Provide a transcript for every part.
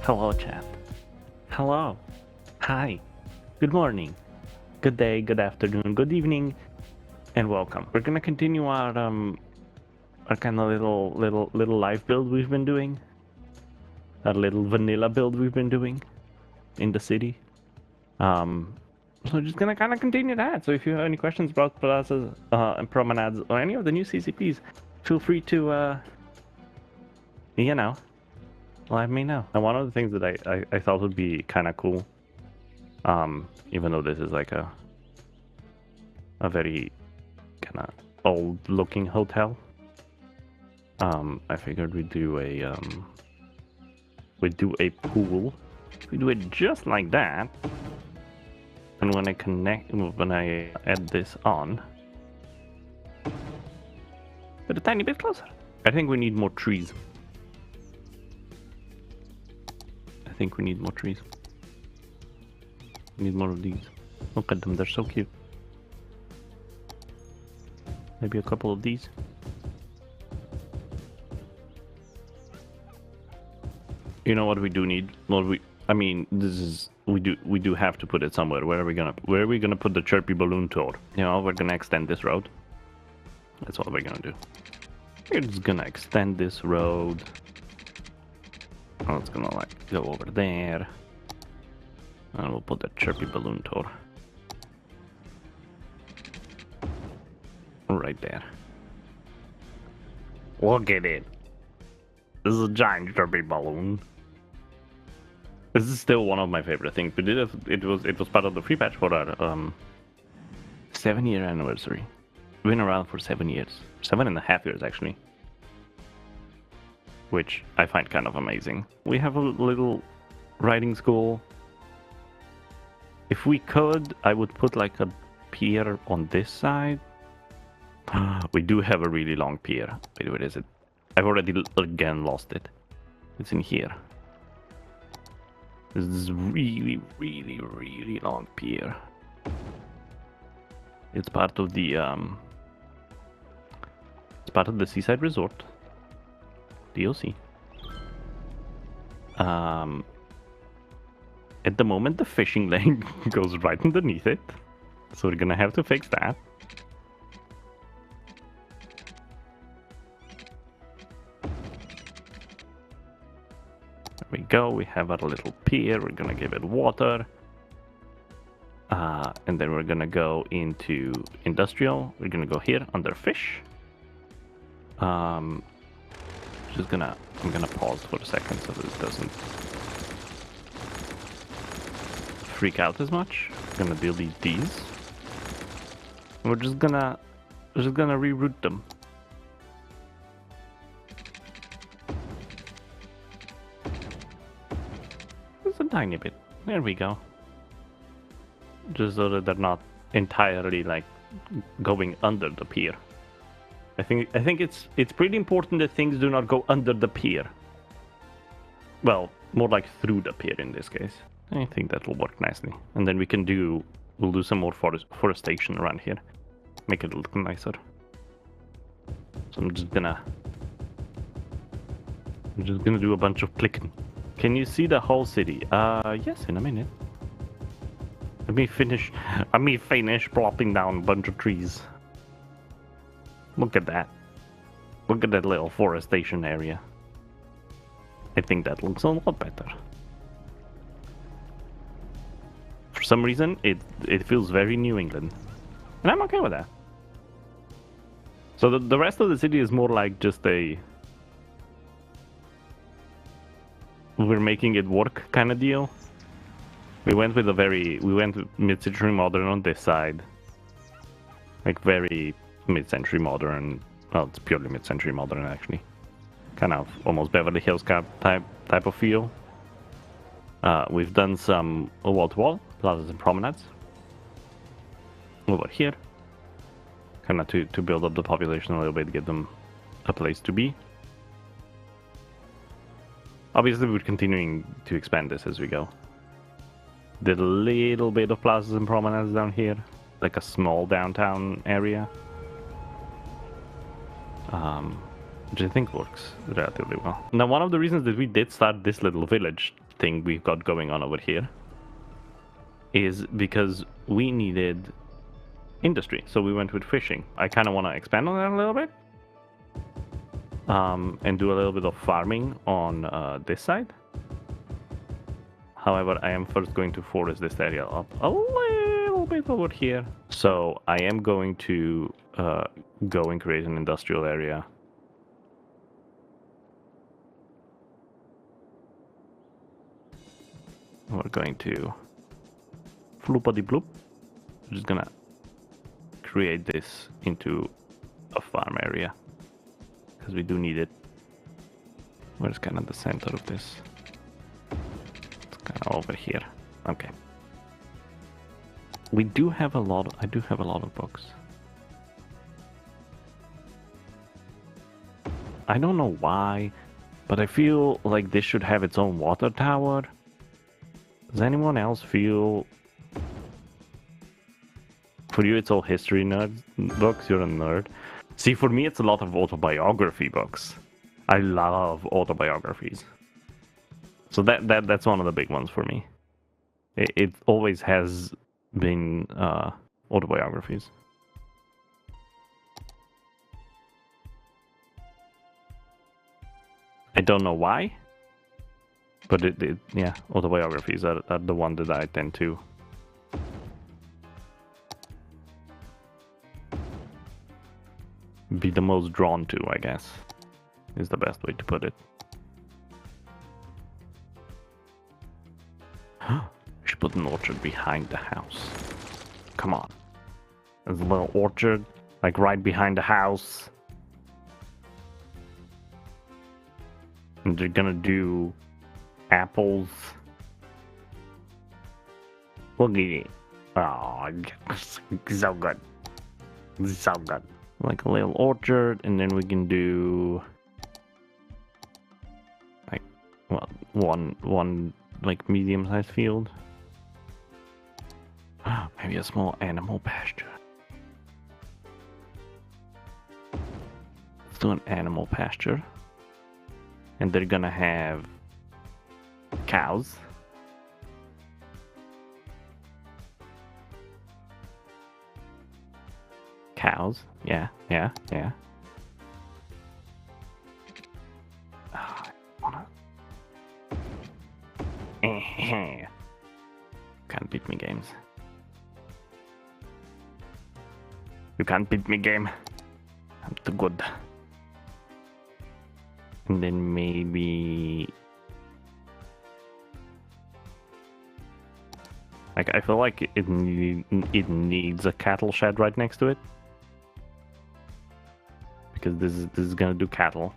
Hello, chat. Hello. Hi. Good morning. Good day, good afternoon, good evening, and welcome. We're gonna continue our kind of little live build we've been doing. Our little vanilla build we've been doing in the city. So we're just gonna kind of continue that. So if you have any questions about plazas and promenades or any of the new CCPs, feel free to let me know. And one of the things that I thought would be kind of cool, even though this is like a very kind of old-looking hotel, I figured we'd do a pool. We do it just like that. And when I add this on, but a tiny bit closer. I think we need more trees. We need more trees. We need more of these. Look at them, they're so cute. Maybe a couple of these. You know what we do need? We do have to put it somewhere. Where are we gonna put the chirpy balloon tour? You know, we're gonna extend this road. That's what we're gonna do. We're just gonna extend this road. Oh, it's gonna like go over there. And we'll put the chirpy balloon tour right there. Look at it. This is a giant chirpy balloon. This is still one of my favorite things. We did it was part of the free patch for our 7-year anniversary. We've been around for 7 years. 7.5 years actually. Which I find kind of amazing. We have a little riding school. If we could, I would put like a pier on this side. We do have a really long pier. Wait, where is it? I've already again lost it. It's in here. This is really, really, really long pier. It's part of the Seaside Resort. DLC. At the moment, the fishing lane goes right underneath it, so we're gonna have to fix that. There we go. We have our little pier. We're gonna give it water, and then we're gonna go into industrial. We're gonna go here under fish. I'm gonna pause for a second so that it doesn't freak out as much. I'm gonna delete these. We're just gonna reroute them. Just a tiny bit. There we go. Just so that they're not entirely like going under the pier. I think it's pretty important that things do not go under the pier. Well, more like through the pier in this case. I think that will work nicely. And then we'll do some more forestation around here. Make it look nicer. So I'm just gonna do a bunch of clicking. Can you see the whole city? Yes, in a minute. Let me finish plopping down a bunch of trees. Look at that. Look at that little forestation area. I think that looks a lot better. For some reason, it feels very New England. And I'm okay with that. So the rest of the city is more like just we're making it work kind of deal. We went with mid-century modern on this side. Like very mid-century modern. Well, it's purely mid-century modern actually. Kind of almost Beverly Hills type of feel. We've done some wall-to-wall plazas and promenades over here, kind of to build up the population a little bit, give them a place to be. Obviously, we're continuing to expand this as we go. Did a little bit of plazas and promenades down here, like a small downtown area. Which I think works relatively well. Now, one of the reasons that we did start this little village thing we've got going on over here is because we needed industry, so we went with fishing. I kind of want to expand on that a little bit, and do a little bit of farming on this side. However, I am first going to forest this area up a little bit over here. So I am going to go and create an industrial area. We're going to floopity bloop. We're just gonna create this into a farm area because we do need it. Where's kind of the center of this? It's kind of over here. Okay. We do have a lot. I do have a lot of books. I don't know why, but I feel like this should have its own water tower. Does anyone else feel? For you, it's all history books. You're a nerd. See, for me, it's a lot of autobiography books. I love autobiographies. So that's one of the big ones for me. It always has been autobiographies. I don't know why, but yeah, autobiographies are the one that I tend to. Be the most drawn to, I guess, is the best way to put it. We should put an orchard behind the house. Come on. There's a little orchard, like right behind the house. And they're gonna do apples. Look at it. Oh, so good. So good. Like a little orchard, and then we can do like, well, one like medium-sized field. Maybe a small animal pasture. Let's do an animal pasture, and they're gonna have cows. Cows, yeah. Oh, I wanna... Can't beat me, games. You can't beat me, game. I'm too good. And then maybe... Like, I feel like it needs a cattle shed right next to it. Because this is gonna do cattle.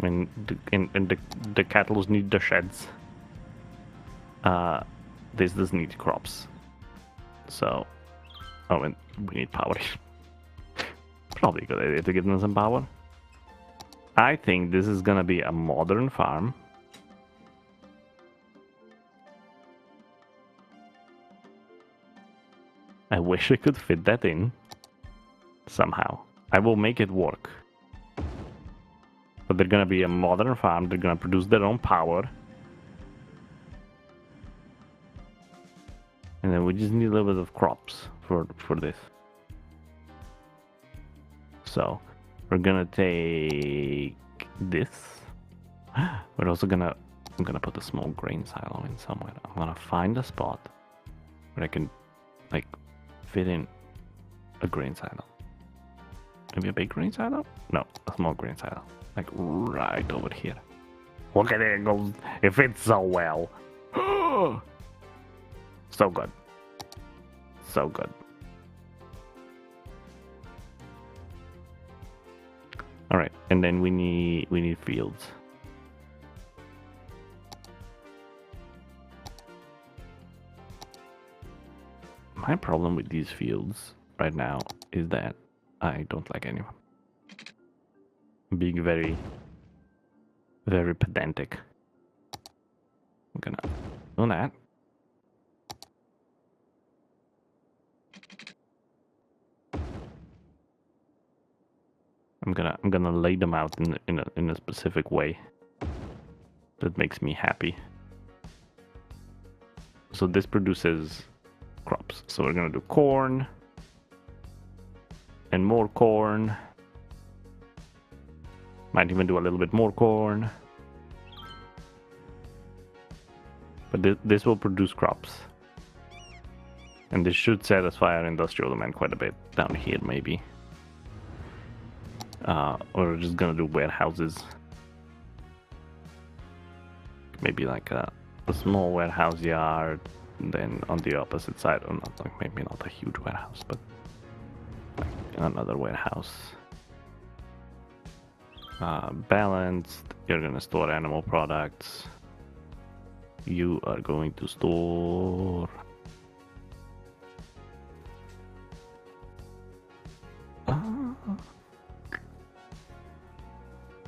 I mean, the cattle need the sheds. This does need crops. So, oh, and we need power. Probably a good idea to give them some power. I think this is gonna be a modern farm. I wish I could fit that in somehow. I will make it work. But they're gonna be a modern farm. They're gonna produce their own power. And then we just need a little bit of crops for this. So we're gonna take this. We're also gonna... I'm gonna put a small grain silo in somewhere. I'm gonna find a spot where I can like fit in a grain silo. Maybe a big grain silo? No, a small grain silo. Like right over here. Look at it, it goes. It fits so well. So good. So good. Alright, and then we need fields. My problem with these fields right now is that I don't like any of them. Being very, very pedantic. I'm gonna do that. I'm gonna lay them out in a specific way. that makes me happy. So this produces crops. So we're gonna do corn and more corn. Might even do a little bit more corn. But this will produce crops. And this should satisfy our industrial demand quite a bit down here, maybe. Or we're just gonna do warehouses. Maybe like a small warehouse yard. And then on the opposite side, or not, like maybe not a huge warehouse, but like another warehouse. Balanced. You're gonna store animal products. You are going to store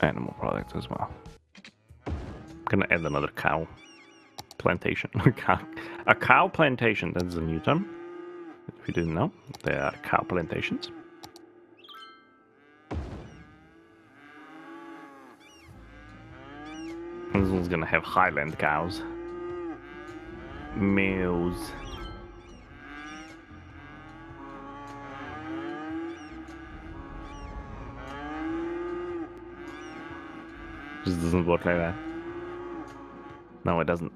animal products as well. I'm gonna add another cow plantation. A cow plantation, that's a new term. If you didn't know, there are cow plantations. This one's gonna have highland cows. Males. Just doesn't work like that. No, it doesn't.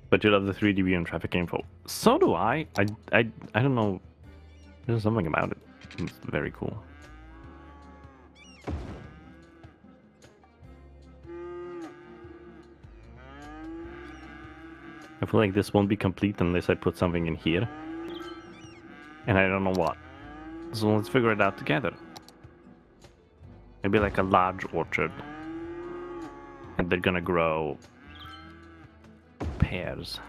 But you love the 3D view and traffic info. So do I. I don't know. There's something about it. It's very cool. I feel like this won't be complete unless I put something in here. And I don't know what. So let's figure it out together. Maybe like a large orchard. And they're gonna grow pears.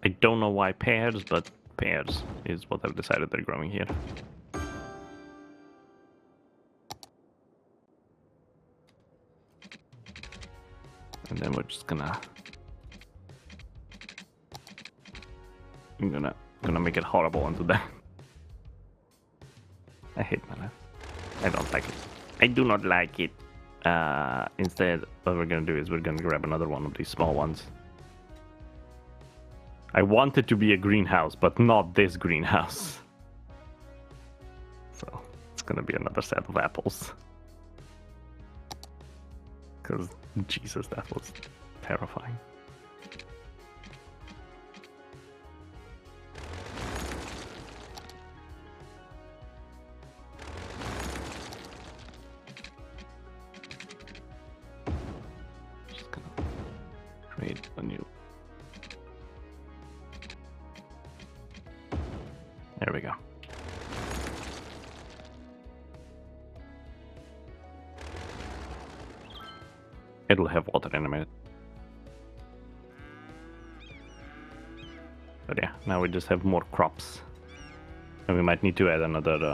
I don't know why pears, but pears is what I've decided they're growing here. And then we're just gonna I'm gonna make it horrible and do that. I hate my life. I don't like it. I do not like it. Instead, what we're gonna do is we're gonna grab another one of these small ones. I want it to be a greenhouse, but not this greenhouse. So, it's gonna be another set of apples. Because, Jesus, that was terrifying. Just gonna create a new. There we go. It'll have water in a minute. But yeah, now we just have more crops. And we might need to add another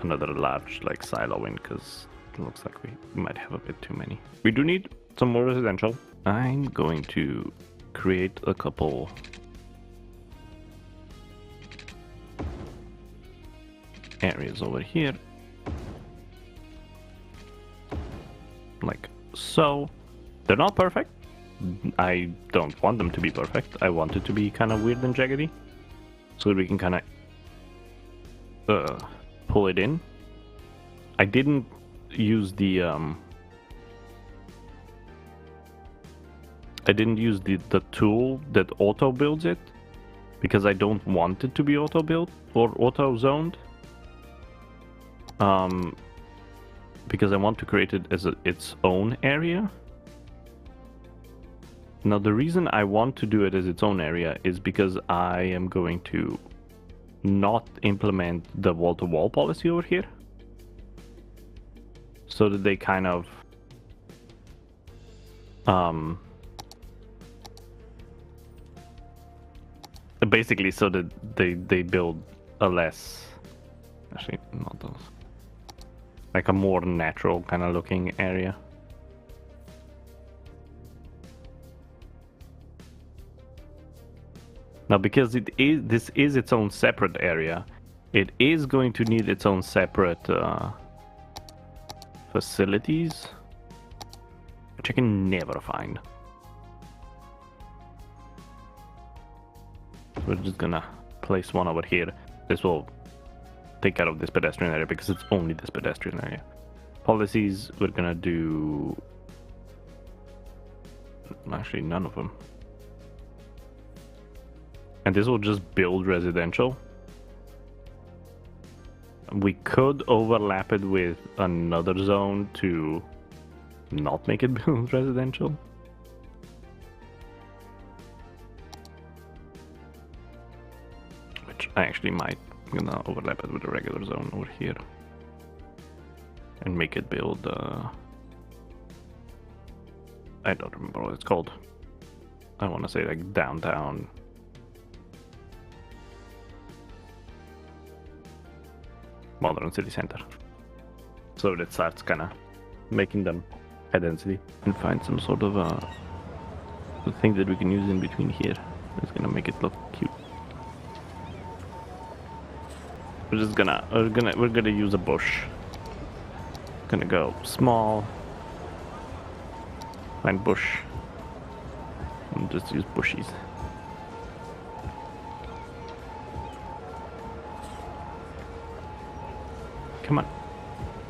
large like silo in, because it looks like we might have a bit too many. We do need some more residential. I'm going to create a couple areas over here. Like so. They're not perfect. I don't want them to be perfect. I want it to be kind of weird and jaggedy, so that we can kind of pull it in. I didn't use the tool that auto builds it, because I don't want it to be auto built or auto zoned. Because I want to create it as its own area. Now, the reason I want to do it as its own area is because I am going to not implement the wall-to-wall policy over here, so that they kind of basically so that they build a less, actually not those, like a more natural kind of looking area. Now, because this is its own separate area, it is going to need its own separate facilities, which I can never find. We're just gonna place one over here. This will take care of this pedestrian area because it's only this pedestrian area. Policies, we're gonna do... Actually, none of them. And this will just build residential. We could overlap it with another zone to not make it build residential. Which I actually might. I'm gonna overlap it with a regular zone over here. And make it build, I don't remember what it's called. I want to say like downtown. Modern city center. So that starts kind of making them high density. And find some sort of thing that we can use in between here. It's gonna make it look cute. We're gonna use a bush. Gonna go small. Find bush. And just use bushies. Come on.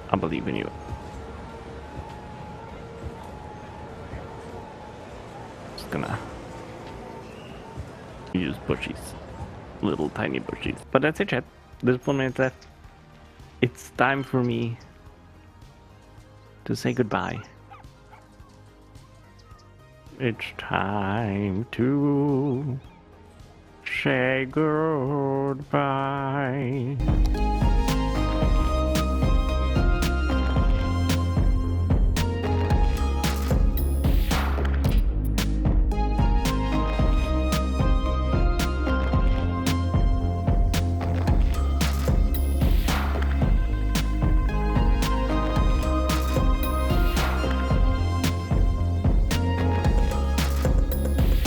I believe in you. Just gonna use bushies. Little tiny bushies. But that's it, chat. There's 4 minutes left. It's time for me to say goodbye. It's time to say goodbye.